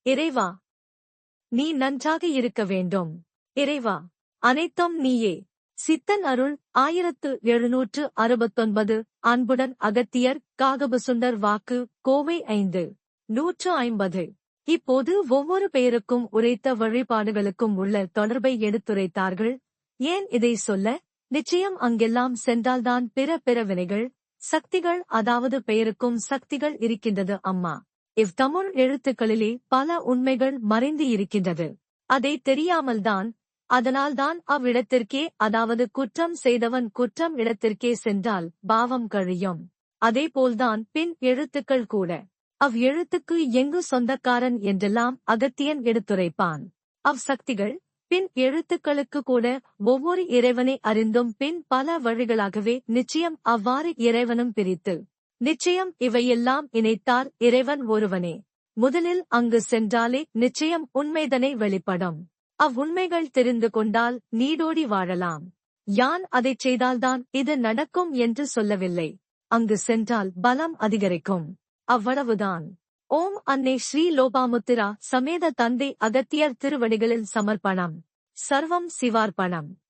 இறைவா, நீ நன்றாக இருக்க வேண்டும். இறைவா, அனைத்தும் நீயே. சித்தன் அருள் 1769. அன்புடன் அகத்தியர். காகபசுண்டர் வாக்கு. கோவை 5. 150. இப்போது ஒவ்வொரு பெயருக்கும் உரைத்த வழிபாடுகளுக்கும் உள்ள தொடர்பை எடுத்துரைத்தார்கள். ஏன் இதை சொல்ல? நிச்சயம் அங்கெல்லாம் சென்றால்தான் பிற வினைகள், சக்திகள், அதாவது பெயருக்கும் சக்திகள் இருக்கின்றது அம்மா. இவ்தமிழ் எழுத்துக்களிலே பல உண்மைகள் மறைந்து இருக்கின்றது. அதை தெரியாமல்தான், அதனால்தான் அவ்விடத்திற்கே, அதாவது குற்றம் செய்தவன் குற்றம் இடத்திற்கே சென்றால் பாவம் கழியும். அதேபோல்தான் பின் எழுத்துக்கள் கூட. எழுத்துக்கு எங்கு சொந்தக்காரன் என்றெல்லாம் அகத்தியன் எடுத்துரைப்பான். சக்திகள் பின் எழுத்துக்களுக்கு கூட ஒவ்வொரு இறைவனை அறிந்தும் பின் பல வழிகளாகவே நிச்சயம் அவ்வாறு இறைவனும் பிரித்து நிச்சயம் இவையெல்லாம் இணைத்தார் இறைவன் ஒருவனே. முதலில் அங்கு சென்றாலே நிச்சயம் உண்மைதனை வெளிப்படும். உண்மைகள் தெரிந்து கொண்டால் நீடோடி வாழலாம். யான் அதைச் செய்தால்தான் இது நடக்கும் என்று சொல்லவில்லை. அங்கு சென்றால் பலம் அதிகரிக்கும். அவ்வளவுதான். ஓம் அன்னை ஸ்ரீ லோபாமுத்திரா சமேத தந்தை அகத்தியர் திருவடிகளில் சமர்ப்பணம். சர்வம் சிவார்ப்பணம்.